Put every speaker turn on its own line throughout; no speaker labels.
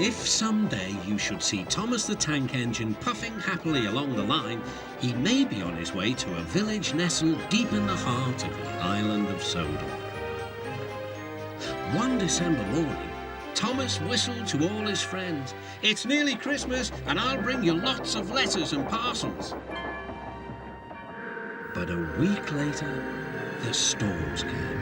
If someday you should see Thomas the Tank Engine puffing happily along the line, he may be on his way to a village nestled deep in the heart of the island of Sodor. One December morning, Thomas whistled to all his friends. "It's nearly Christmas and I'll bring you lots of letters and parcels." But a week later, the storms came.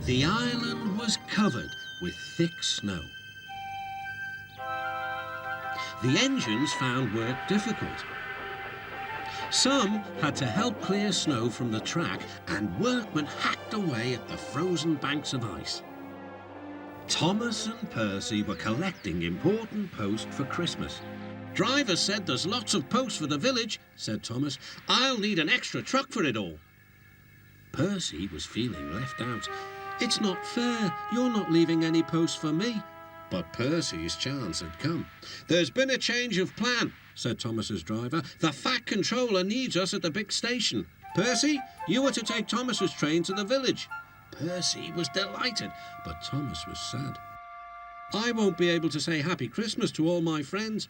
The island was covered with thick snow. The engines found work difficult. Some had to help clear snow from the track, and workmen hacked away at the frozen banks of ice. Thomas and Percy were collecting important post for Christmas. "Driver said there's lots of post for the village," said Thomas. "I'll need an extra truck for it all." Percy was feeling left out. "It's not fair. You're not leaving any post for me." But Percy's chance had come. "There's been a change of plan," said Thomas's driver. "The Fat Controller needs us at the big station. Percy, you are to take Thomas's train to the village." Percy was delighted, but Thomas was sad. "I won't be able to say Happy Christmas to all my friends."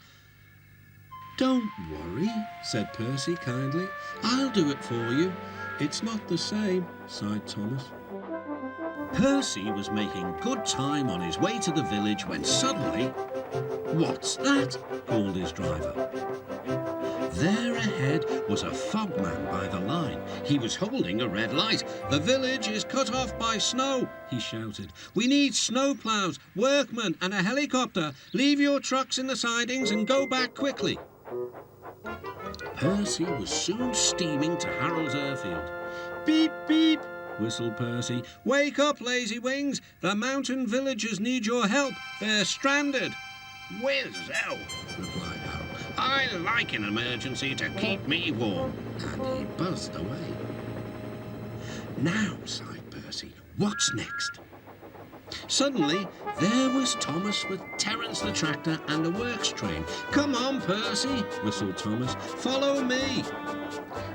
"Don't worry," said Percy kindly. "I'll do it for you." "It's not the same," sighed Thomas. Percy was making good time on his way to the village when suddenly, "What's that?" called his driver. There ahead was a fogman by the line. He was holding a red light. "The village is cut off by snow," he shouted. "We need snowplows, workmen and a helicopter. Leave your trucks in the sidings and go back quickly." Percy was soon steaming to Harold's airfield. "Beep, beep," whistled Percy. "Wake up, lazy wings. The mountain villagers need your help. They're stranded." "Whiz-ow," replied Harold. "I like an emergency to keep me warm." And he buzzed away. "Now," sighed Percy, "what's next?" Suddenly, there was Thomas with Terence the tractor and a works train. "Come on, Percy," whistled Thomas. "Follow me."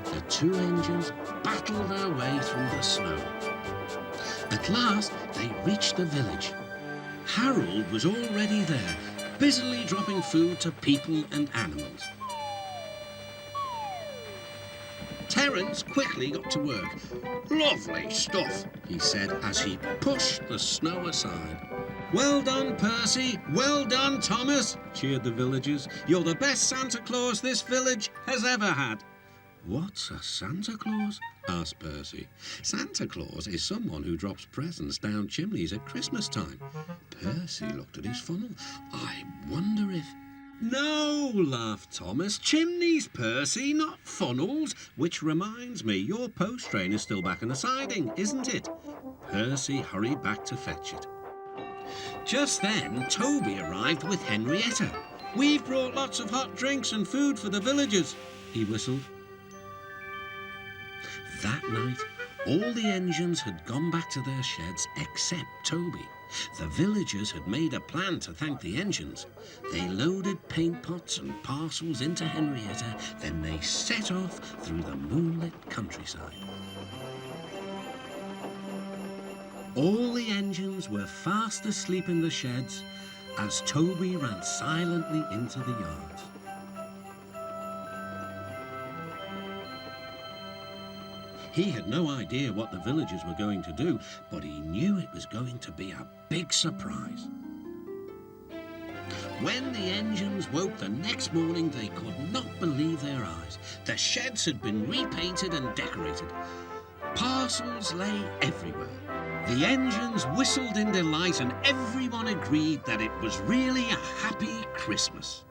The two engines battled their way through the snow. At last, they reached the village. Harold was already there, busily dropping food to people and animals. Terence quickly got to work. "Lovely stuff," he said as he pushed the snow aside. "Well done, Percy. Well done, Thomas," cheered the villagers. "You're the best Santa Claus this village has ever had." "What's a Santa Claus?" asked Percy. "Santa Claus is someone who drops presents down chimneys at Christmas time." Percy looked at his funnel. "I wonder if—" "No," laughed Thomas. "Chimneys, Percy, not funnels. Which reminds me, your post train is still back in the siding, isn't it?" Percy hurried back to fetch it. Just then, Toby arrived with Henrietta. "We've brought lots of hot drinks and food for the villagers," he whistled. That night, all the engines had gone back to their sheds except Toby. The villagers had made a plan to thank the engines. They loaded paint pots and parcels into Henrietta, then they set off through the moonlit countryside. All the engines were fast asleep in the sheds as Toby ran silently into the yards. He had no idea what the villagers were going to do, but he knew it was going to be a big surprise. When the engines woke the next morning, they could not believe their eyes. The sheds had been repainted and decorated. Parcels lay everywhere. The engines whistled in delight, and everyone agreed that it was really a happy Christmas.